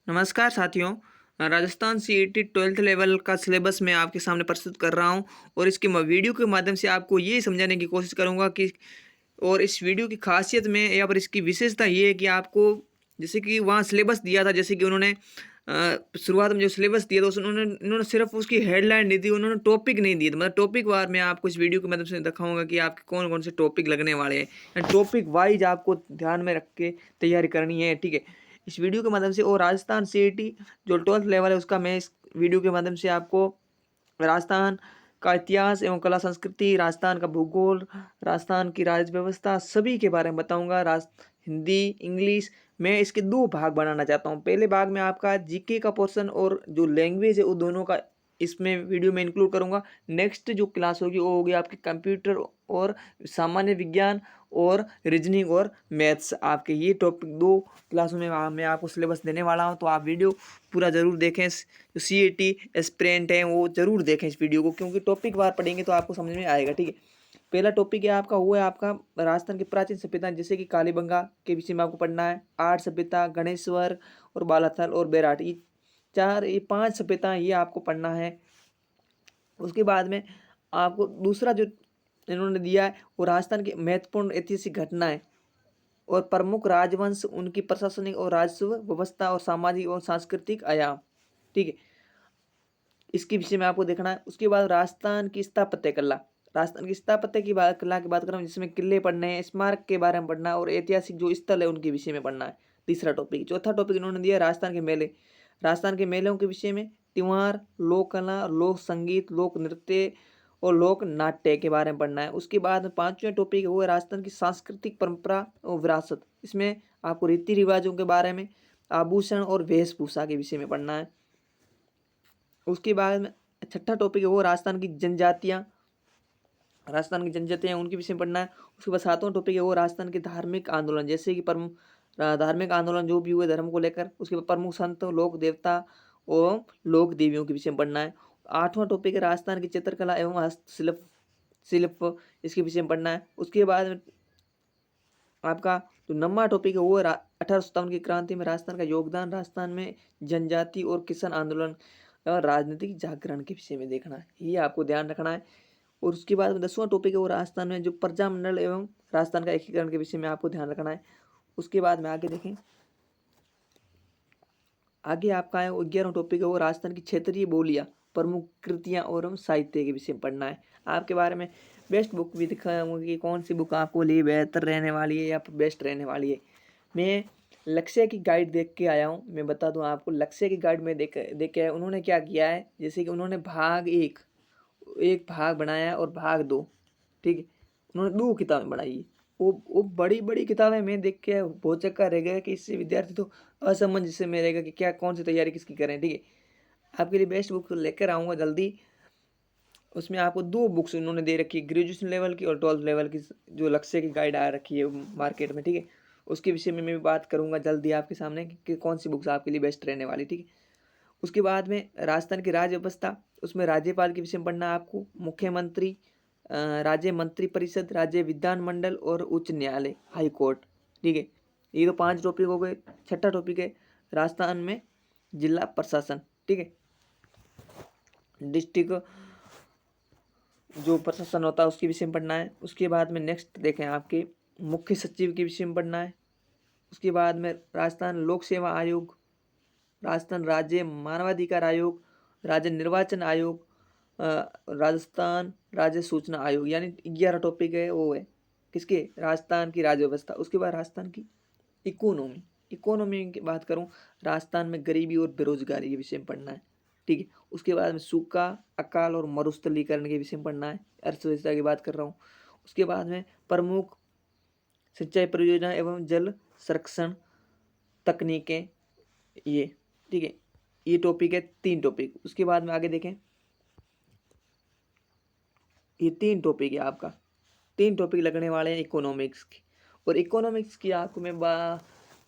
नमस्कार साथियों। Rajasthan CET 12th level का सिलेबस मैं आपके सामने प्रस्तुत कर रहा हूं और इसके वीडियो के माध्यम से आपको ये समझाने की कोशिश करूंगा कि और इस वीडियो की खासियत में या पर इसकी विशेषता ये है कि आपको जैसे कि वहाँ सिलेबस दिया था, जैसे कि उन्होंने शुरुआत में जो सिलेबस दिया था इन्होंने सिर्फ उसकी हेडलाइन दी थी, उन्होंने टॉपिक नहीं दिए थे। मतलब टॉपिक वार मैं आपको इस वीडियो के माध्यम से दिखाऊंगा कि आपके कौन कौन से टॉपिक लगने वाले हैं। टॉपिक वाइज आपको ध्यान में रख के तैयारी करनी है, ठीक है। इस वीडियो के माध्यम से और राजस्थान सीईटी जो 12th लेवल है उसका मैं इस वीडियो के माध्यम से आपको राजस्थान का इतिहास एवं कला संस्कृति, राजस्थान का भूगोल, राजस्थान की राज्य व्यवस्था सभी के बारे में बताऊंगा। हिंदी, इंग्लिश, मैं इसके दो भाग बनाना चाहता हूँ। पहले भाग में आपका जीके का पोर्शन और जो लैंग्वेज है वो दोनों का इसमें वीडियो में इंक्लूड करूंगा। नेक्स्ट जो क्लास होगी वो होगी आपकी कंप्यूटर और सामान्य विज्ञान और रीजनिंग और मैथ्स। आपके ये टॉपिक दो क्लासों में मैं आपको सिलेबस देने वाला हूँ, तो आप वीडियो पूरा ज़रूर देखें। जो सीईटी एस्पिरेंट हैं वो ज़रूर देखें इस वीडियो को, क्योंकि टॉपिक बार पढ़ेंगे तो आपको समझ में आएगा, ठीक है। पहला टॉपिक है आपका, वो है आपका राजस्थान की प्राचीन सभ्यता, जैसे कि कालीबंगा के विषय में आपको पढ़ना है। आठ सभ्यता, गणेश्वर और बालाथल और बेराट, ये पांच सभ्यता ये आपको पढ़ना है। उसके बाद में आपको दूसरा जो इन्होंने दिया है वो राजस्थान की महत्वपूर्ण ऐतिहासिक घटनाएं और प्रमुख राजवंश, उनकी प्रशासनिक और राजस्व व्यवस्था और सामाजिक और सांस्कृतिक आयाम, ठीक है। इसके विषय में आपको देखना है। उसके बाद राजस्थान की स्थापत्य कला, राजस्थान की स्थापत्य की बात कला की बात कर रहा हूँ, जिसमें किले पढ़ने हैं, स्मारक के बारे में पढ़ना है और ऐतिहासिक जो स्थल है उनके विषय में पढ़ना है। तीसरा टॉपिक। चौथा टॉपिक इन्होंने दिया राजस्थान के मेले, राजस्थान के मेलों के विषय में त्योहार, लोक कला, लोक संगीत, लोक नृत्य और लोक नाट्य के बारे में पढ़ना है। उसके बाद पांचवें टॉपिक वो है राजस्थान की सांस्कृतिक परंपरा और विरासत, इसमें आपको रीति रिवाजों के बारे में, आभूषण और वेशभूषा के विषय में पढ़ना है। उसके बाद में छठा टॉपिक है वो राजस्थान की जनजातियाँ, राजस्थान की जनजातियाँ उनके विषय में पढ़ना है। उसके बाद सातवां टॉपिक है वो राजस्थान के धार्मिक आंदोलन, जैसे कि धार्मिक आंदोलन जो भी हुए धर्म को लेकर। उसके बाद प्रमुख संत, लोक देवता और लोक देवियों के विषय में पढ़ना है। आठवां टॉपिक है राजस्थान की चित्रकला एवं हस्तशिल्प शिल्प, इसके विषय में पढ़ना है। उसके बाद आपका जो नौवां टॉपिक है वो 1857 की क्रांति में राजस्थान का योगदान, राजस्थान में जनजाति और किसान आंदोलन और राजनीतिक जागरण के विषय में देखना है, ये आपको ध्यान रखना है। और उसके बाद 10वां टॉपिक है वो राजस्थान में जो प्रजामंडल एवं राजस्थान का एकीकरण के विषय में आपको ध्यान रखना है। उसके बाद में आगे देखें, आगे आपका है 11वां टॉपिक है वो राजस्थान की क्षेत्रीय बोलियां, प्रमुख कृतियां और साहित्य के विषय में पढ़ना है। आपके बारे में बेस्ट बुक भी दिखाऊंगा कि कौन सी बुक आपको लिए बेहतर रहने वाली है या बेस्ट रहने वाली है। मैं लक्ष्य की गाइड देख के आया हूँ। मैं बता दूं आपको, लक्ष्य की गाइड में देख देख के आया। उन्होंने क्या किया है, जैसे कि उन्होंने भाग एक भाग बनाया और भाग दो, ठीक है। उन्होंने दो किताबें बनाई है। वो बड़ी बड़ी किताबें मैं देख के बहुत चक्कर रह गया कि इससे विद्यार्थी तो असमंजस में रहेगा कि क्या कौन सी तैयारी किसकी करें, ठीक है। आपके लिए बेस्ट बुक लेकर आऊँगा जल्दी। उसमें आपको दो बुक्स उन्होंने दे रखी है, ग्रेजुएशन लेवल की और 12th लेवल की, जो लक्ष्य की गाइड आ रखी है मार्केट में, ठीक है। उसके विषय में मैं भी बात करूंगा जल्दी आपके सामने कि कौन सी बुक्स आपके लिए बेस्ट रहने वाली, ठीक है। उसके बाद में राजस्थान की राज्य व्यवस्था, उसमें राज्यपाल के विषय में पढ़ना है आपको, मुख्यमंत्री, राज्य मंत्री परिषद, राज्य विधानमंडल और उच्च न्यायालय, हाई कोर्ट, ठीक है। ये तो पांच टॉपिक हो गए। छठा टॉपिक है राजस्थान में जिला प्रशासन, ठीक है। डिस्ट्रिक्ट जो प्रशासन होता है उसके विषय में पढ़ना है। उसके बाद में नेक्स्ट देखें आपके मुख्य सचिव के विषय में पढ़ना है। उसके बाद में राजस्थान लोक सेवा आयोग, राजस्थान राज्य मानवाधिकार आयोग, राज्य निर्वाचन आयोग, राजस्थान राज्य सूचना आयोग, यानी 11 टॉपिक है वो है किसके, राजस्थान की राज्य व्यवस्था। उसके बाद राजस्थान की इकोनॉमी, इकोनॉमी की बात करूं, राजस्थान में गरीबी और बेरोजगारी के विषय में पढ़ना है, ठीक है। उसके बाद में सूखा, अकाल और मरुस्थलीकरण के विषय में पढ़ना है, अर्थव्यवस्था की बात कर रहा हूँ। उसके बाद में प्रमुख सिंचाई परियोजना एवं जल संरक्षण तकनीकें, ये ठीक है। ये टॉपिक है, तीन टॉपिक। उसके बाद में आगे देखें, ये तीन टॉपिक है आपका, तीन टॉपिक लगने वाले हैं इकोनॉमिक्स की। और इकोनॉमिक्स की आपको मैं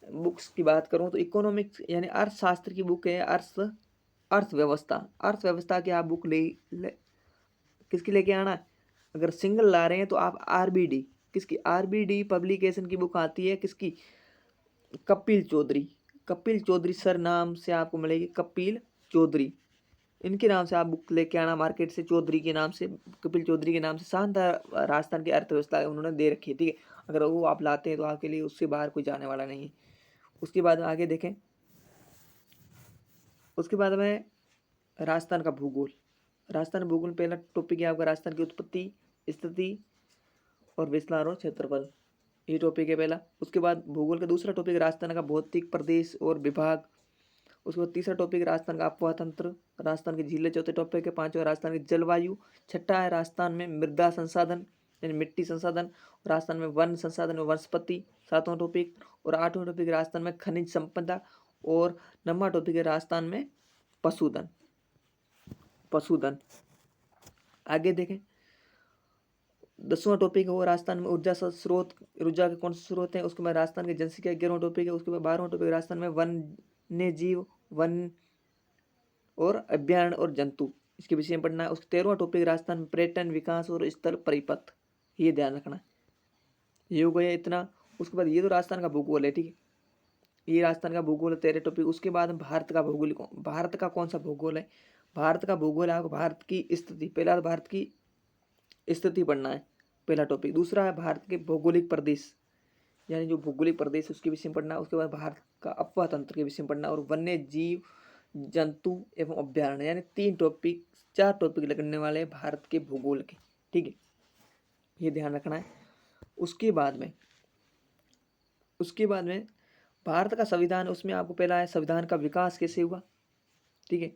बुक्स की बात करूं तो इकोनॉमिक्स यानी अर्थशास्त्र की बुक है, अर्थव्यवस्था, अर्थव्यवस्था की आप बुक किसकी लेके आना है। अगर सिंगल ला रहे हैं तो आप आरबीडी, किसकी, आरबीडी पब्लिकेशन की बुक आती है, किसकी, कपिल चौधरी, कपिल चौधरी सर नाम से आपको मिलेगी, कपिल चौधरी। इनके नाम से आप बुक लेके आना मार्केट से, चौधरी के नाम से, कपिल चौधरी के नाम से। शानदार राजस्थान की अर्थव्यवस्था उन्होंने दे रखी है, ठीक है। अगर वो आप लाते हैं तो आपके लिए उससे बाहर कोई जाने वाला नहीं है। उसके बाद आगे देखें, उसके बाद में राजस्थान का भूगोल। राजस्थान भूगोल पहला टॉपिक है आपका राजस्थान की उत्पत्ति, स्थिति और विस्तार और क्षेत्रफल, ये टॉपिक है पहला। उसके बाद भूगोल का दूसरा टॉपिक राजस्थान का भौतिक प्रदेश और विभाग। उसके बाद तीसरा टॉपिक राजस्थान का अफवाह तंत्र, राजस्थान की झीलें, चौथे टॉपिक है। पांचवा राजस्थान की जलवायु। छठा है राजस्थान में मृदा संसाधन यानी मिट्टी संसाधन, राजस्थान में वन संसाधन और वनस्पति, सातवां टॉपिक। और आठवां टॉपिक राजस्थान में खनिज संपदा। और नौवां टॉपिक है राजस्थान में पशुधन। पशुधन आगे देखें, 10वां टॉपिक है वो राजस्थान में ऊर्जा स्रोत, ऊर्जा के कौन से स्रोत हैं। उसके बाद राजस्थान की जनसंख्या 11वां टॉपिक है। उसके बाद 12वां टॉपिक राजस्थान में वन्य जीव, वन और अभ्यारण्य और जंतु, इसके विषय में पढ़ना है। उसके 13वां टॉपिक राजस्थान में पर्यटन विकास और स्थल परिपथ, ये ध्यान रखना है। ये हो गया इतना। उसके बाद ये तो राजस्थान का भूगोल है, ठीक है, ये राजस्थान का भूगोल है 13 टॉपिक। उसके बाद भारत का भूगोल, भारत का कौन सा भूगोल है। भारत का भूगोल है आपको भारत की स्थिति, पहला तो भारत की स्थिति पढ़ना है, पहला टॉपिक। दूसरा है भारत के भौगोलिक प्रदेश, यानी जो भौगोलिक प्रदेश उसके विषय में पढ़ना है। उसके बाद भारत का अफवाह तंत्र के विषय में पढ़ना है। और वन्य जीव, जंतु एवं अभ्यारण्य, यानी 3 टॉपिक, 4 टॉपिक लगने वाले हैं भारत के भूगोल के, ठीक है, ये ध्यान रखना है। उसके बाद में भारत का संविधान, उसमें आपको पहला है संविधान का विकास कैसे हुआ, ठीक है,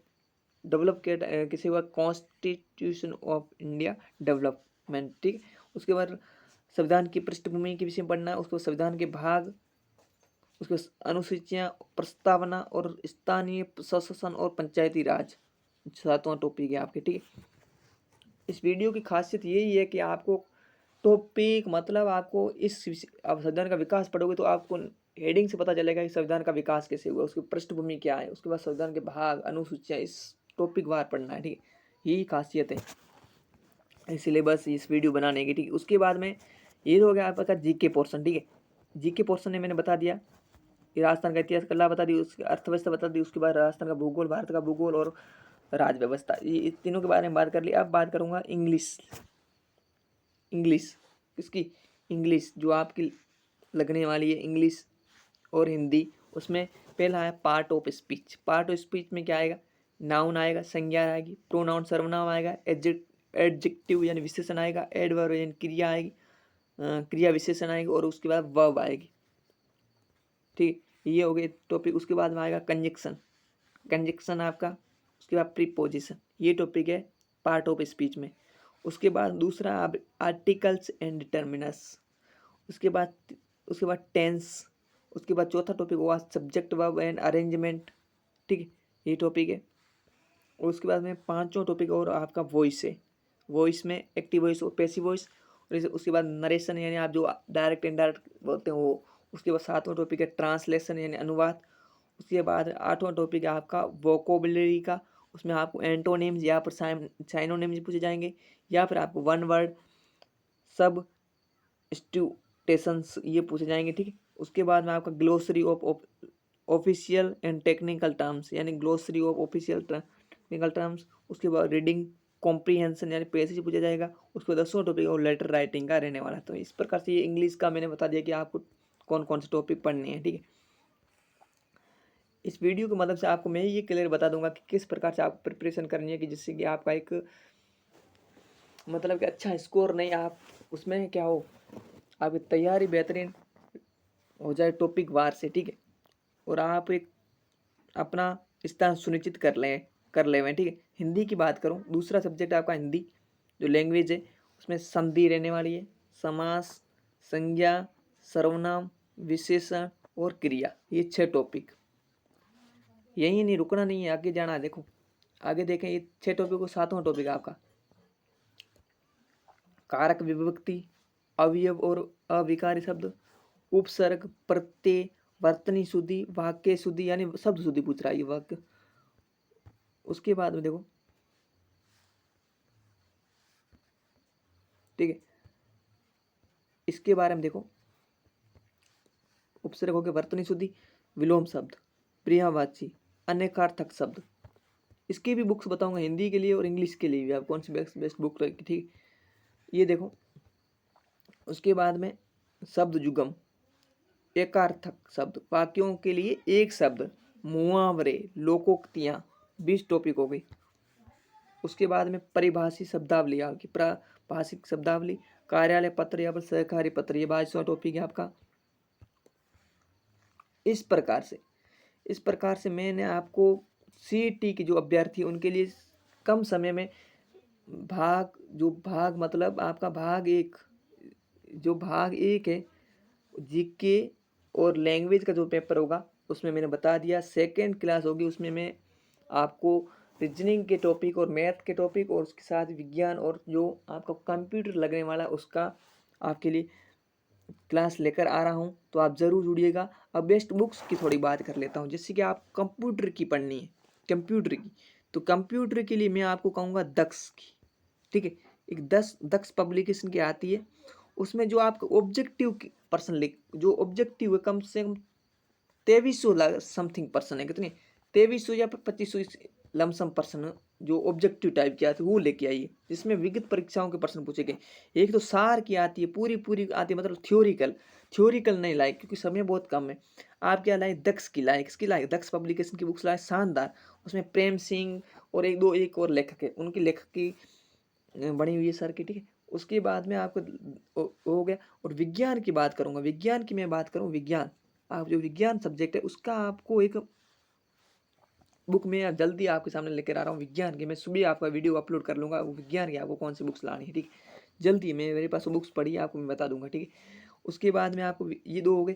डेवलप कैसे हुआ, कॉन्स्टिट्यूशन ऑफ इंडिया डेवलपमेंट, ठीक है। उसके बाद संविधान की पृष्ठभूमि के विषय में पढ़ना है। उसके बाद संविधान के भाग, उसके अनुसूचियाँ, प्रस्तावना और स्थानीय प्रशासन और पंचायती राज, 7वां टॉपिक है आपके, ठीक है। इस वीडियो की खासियत यही है कि आपको टॉपिक मतलब आपको आप संविधान का विकास पढ़ोगे तो आपको हेडिंग से पता चलेगा कि संविधान का विकास कैसे हुआ, उसकी पृष्ठभूमि क्या है। उसके बाद संविधान के भाग, अनुसूचियाँ, इस टॉपिक वार पढ़ना है, ठीक है, यही खासियत है सिलेबस इस वीडियो बनाने की, ठीक है। उसके बाद में ये हो गया आपका जीके पोर्शन, ठीक है। जीके पोर्शन में मैंने बता दिया कि राजस्थान का इतिहास, कला बता दी, उसकी अर्थव्यवस्था बता दी। उसके बाद राजस्थान का भूगोल, भारत का भूगोल और राज व्यवस्था, ये तीनों के बारे में बात कर ली। अब बात करूँगा इंग्लिश। किसकी, इंग्लिश जो आपकी लगने वाली है, इंग्लिश और हिंदी। उसमें पहला है part of speech. Part of speech में क्या आएगा, नाउन आएगा, संज्ञा आएगी, प्रोनाउन सर्वनाम आएगा, एडजेक्टिव यानी विशेषण आएगा, एडवर्ब यानी क्रिया आएगी, क्रिया विशेषण आएगी, और उसके बाद वर्ब आएगी, ठीक, ये हो गए टॉपिक। उसके बाद में आएगा कंजक्शन आपका। उसके बाद प्रीपोजिशन, ये टॉपिक है पार्ट ऑफ स्पीच में। उसके बाद दूसरा आप आर्टिकल्स एंड डिटर्मिनस। उसके बाद टेंस। उसके बाद चौथा टॉपिक हुआ सब्जेक्ट वर्ब एंड अरेंजमेंट, ठीक है, ये टॉपिक है। और उसके बाद में 5वां टॉपिक और आपका वॉइस है। वॉइस में एक्टिव वॉइस और पैसिव वॉइस। और उसके बाद नरेशन यानी आप जो डायरेक्ट इनडायरेक्ट बोलते हैं वो। उसके बाद 7वां टॉपिक है ट्रांसलेशन यानी अनुवाद। उसके बाद 8वां टॉपिक है आपका वोकेबुलरी का। उसमें आपको एंटोनिम्स या फिर साइनोनिम्स पूछे जाएंगे, या फिर आपको वन वर्ड सब्स्टिट्यूशंस ये पूछे जाएंगे, ठीक है। उसके बाद में आपका glossary of official and technical terms, यानी glossary of official technical terms. उसके बाद रीडिंग कॉम्प्रीहेंशन यानी पैसेज पूछा जाएगा। उसके बाद 10वां टॉपिक और लेटर राइटिंग का रहने वाला। तो इस प्रकार से ये इंग्लिश का मैंने बता दिया कि आपको कौन कौन से टॉपिक पढ़ने हैं, ठीक है। इस वीडियो की मदद से आपको मैं ये क्लियर बता दूंगा कि किस प्रकार से आपको प्रिपरेशन करनी है कि जिससे कि आपका एक मतलब कि अच्छा स्कोर नहीं, आप उसमें क्या हो, आपकी तैयारी बेहतरीन हो जाए टॉपिक वार से, ठीक है। और आप एक अपना स्थान सुनिश्चित कर ले ठीक है। हिंदी की बात करूँ, दूसरा सब्जेक्ट आपका हिंदी जो लैंग्वेज है, उसमें संधि रहने वाली है, समास, संज्ञा, सर्वनाम, विशेषण और क्रिया, ये 6 टॉपिक। यही नहीं, रुकना नहीं है, आगे जाना है। देखो आगे देखें, ये 6 टॉपिक को 7वां टॉपिक आपका कारक विभक्ति, अवयव और अविकारी शब्द, उपसर्ग, प्रत्यय, वर्तनी शुद्धि, वाक्य शुद्धि यानी शब्द शुद्धि पूछ रहा है ये वाक्य। उसके बाद में देखो, ठीक है, इसके बारे में देखो, उपसर्ग हो गया वर्तनी शुद्धि, विलोम शब्द, प्रियावाची, अनेकार्थक शब्द। इसकी भी बुक्स बताऊंगा हिंदी के लिए और इंग्लिश के लिए भी, आप कौन सी बेस्ट बेस्ट बुक रहेगी, ठीक। ये देखो, उसके बाद में शब्द जुगम, एकार्थक शब्द, वाक्यों के लिए एक शब्द, मुहावरे, लोकोक्तियाँ, 20 टॉपिक हो गई। उसके बाद में परिभाषी शब्दावली, आपकी प्राभाषिक शब्दावली, कार्यालय पत्र या फिर सहकारी पत्र, ये 22वां टॉपिक है आपका। इस प्रकार से मैंने आपको सीईटी के जो अभ्यर्थी उनके लिए कम समय में भाग मतलब आपका भाग एक है जीके और लैंग्वेज का जो पेपर होगा उसमें मैंने बता दिया। सेकेंड क्लास होगी, उसमें मैं आपको रीजनिंग के टॉपिक और मैथ के टॉपिक और उसके साथ विज्ञान और जो आपका कंप्यूटर लगने वाला उसका आपके लिए क्लास लेकर आ रहा हूं, तो आप ज़रूर जुड़िएगा। अब बेस्ट बुक्स की थोड़ी बात कर लेता हूं। जैसे कि आप कंप्यूटर की पढ़नी है, कंप्यूटर की, तो कंप्यूटर के लिए मैं आपको कहूँगा दक्ष की, ठीक है। एक दक्ष पब्लिकेशन की आती है, उसमें जो आपका ऑब्जेक्टिव पर्सन जो ऑब्जेक्टिव है कम से कम 2300 समथिंग पर्सन है, कितने 2300 या 2500 लमसम पर्सन जो ऑब्जेक्टिव टाइप की आती है वो लेके आइए, जिसमें विगत परीक्षाओं के प्रश्न पूछे गए। एक तो सार की आती है, पूरी आती है, मतलब थ्योरिकल नहीं लाए क्योंकि समय बहुत कम है। आप क्या लाए, दक्ष की लाए, किसकी लाए, दक्ष पब्लिकेशन की बुक्स लाए, शानदार। उसमें प्रेम सिंह और एक और लेखक है, उनकी लेखक की बनी हुई है सर की, ठीक है। उसके बाद में आपको हो गया। और विज्ञान की बात करूंगा, विज्ञान की मैं बात करूँ, विज्ञान आप जो विज्ञान सब्जेक्ट है उसका आपको एक बुक में जल्दी आपके सामने लेकर आ रहा हूँ। विज्ञान की मैं सुबह आपका वीडियो अपलोड कर लूँगा, वो विज्ञान की आपको कौन सी बुक्स लानी है, ठीक है। जल्दी मेरे पास वो बुक्स पड़ी है, आपको मैं बता दूंगा, ठीक है। उसके बाद में आपको ये दो हो गए।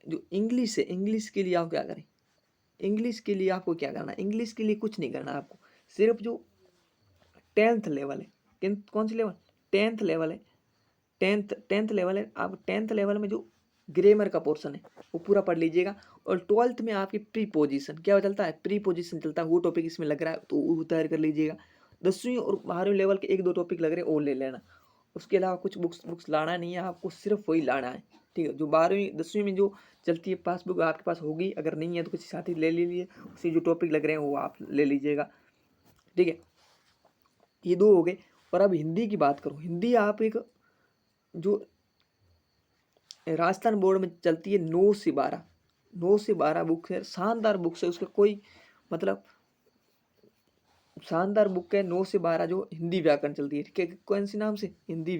जो इंग्लिश है, इंग्लिश के लिए आप क्या करें, इंग्लिश के लिए आपको क्या करना है, इंग्लिश के लिए कुछ नहीं करना आपको, सिर्फ जो 10th लेवल है, कौन सी लेवल, 10th लेवल है, टेंथ लेवल है। आप 10th लेवल में जो ग्रामर का पोर्शन है वो पूरा पढ़ लीजिएगा। और 12th में आपकी प्रीपोजिशन क्या चलता है, प्रीपोजिशन चलता है, वो टॉपिक इसमें लग रहा है तो वो तैयार कर लीजिएगा। 10वीं और 12वीं लेवल के 1-2 टॉपिक लग रहे हैं वो ले लेना। उसके अलावा कुछ बुक्स लाना नहीं है आपको, सिर्फ वही लाना है, ठीक है। जो 12वीं 10वीं में जो चलती है पासबुक आपके पास होगी, अगर नहीं है तो किसी साथी ले लीजिए, उसी जो टॉपिक लग रहे हैं वो आप ले लीजिएगा, ठीक है। ये दो हो गए। और अब हिंदी की बात करूँ, हिंदी आप एक जो राजस्थान बोर्ड में चलती है 9 से 12 बुक है, शानदार बुक्स है, उसका कोई मतलब शानदार बुक है 9 से 12 जो हिंदी व्याकरण चलती है, ठीक है। कौन सी नाम से, हिंदी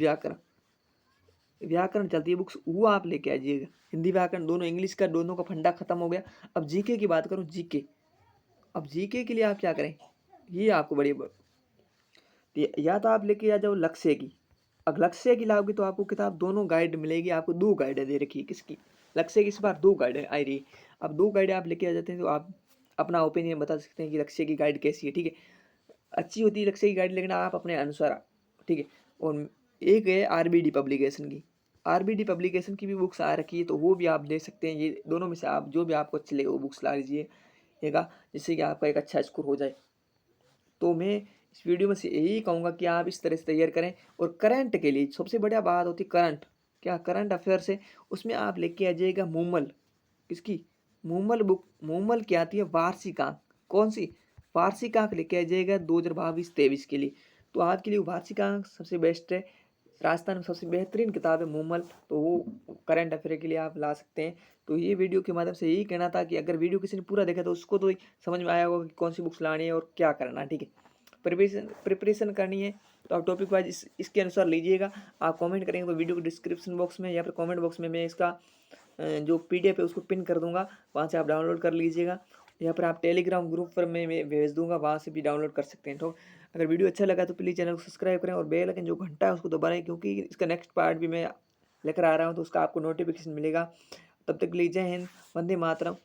व्याकरण चलती है बुक्स, वो आप लेके आइएगा। हिंदी व्याकरण दोनों, इंग्लिश का दोनों का फंडा खत्म हो गया। अब जीके की बात करूँ, जीके, अब जीके के लिए आप क्या करें, ये आपको बड़ी या तो आप लेके आ जाओ लक्ष्य की। अब लक्ष्य की लाओगे तो आपको किताब दोनों गाइड मिलेगी, आपको 2 गाइडें दे रखी है, किसकी, लक्ष्य की इस बार 2 गाइडें आई रही। अब 2 गाइडें आप लेके आ जाते हैं तो आप अपना ओपिनियन बता सकते हैं कि लक्ष्य की गाइड कैसी है, ठीक है। अच्छी होती है लक्ष्य की गाइड, लेकिन आप अपने अनुसार, ठीक है। और एक है आरबीडी पब्लिकेशन की, आरबीडी पब्लिकेशन की भी बुक्स आ रखी है, तो वो भी आप ले सकते हैं। ये दोनों में से आप जो भी आपको अच्छी लगे वो बुक्स ला लीजिएगा, जिससे कि आपका एक अच्छा स्कोर हो जाए। तो मैं इस वीडियो में से यही कहूँगा कि आप इस तरह से तैयार करें। और करंट के लिए सबसे बढ़िया बात होती है करंट, क्या करंट अफेयर्स है, उसमें आप लेके आ जाइएगा मूमल, किसकी, मूमल बुक। मूमल क्या आती है, वार्षिक आंक, कौन सी, वार्षिक आंक लेके आ जाइएगा 2022-23 के लिए। तो आपके लिए वार्षिक आंक सबसे बेस्ट है, राजस्थान में सबसे बेहतरीन किताब है मूमल, तो वो करंट अफेयर के लिए आप ला सकते हैं। तो ये वीडियो के माध्यम से यही कहना था कि अगर वीडियो किसी ने पूरा देखा तो उसको तो समझ में आया होगा कि कौन सी बुक्स लानी है और क्या करना है, ठीक है। प्रिपरेशन करनी है तो आप टॉपिक वाइज इसके अनुसार लीजिएगा। आप कमेंट करेंगे तो वीडियो को डिस्क्रिप्शन बॉक्स में या फिर कमेंट बॉक्स में मैं इसका जो PDF है उसको पिन कर दूंगा, वहाँ से आप डाउनलोड कर लीजिएगा, या फिर आप टेलीग्राम ग्रुप पर मैं भेज दूंगा, वहाँ से भी डाउनलोड कर सकते हैं। तो अगर वीडियो अच्छा लगा तो प्लीज़ चैनल को सब्सक्राइब करें और बेल आइकन जो घंटा है उसको दबाएं, क्योंकि इसका नेक्स्ट पार्ट भी मैं लेकर आ रहा हूँ तो उसका आपको नोटिफिकेशन मिलेगा। तब तक के लिए जय हिंद, वंदे मातरम।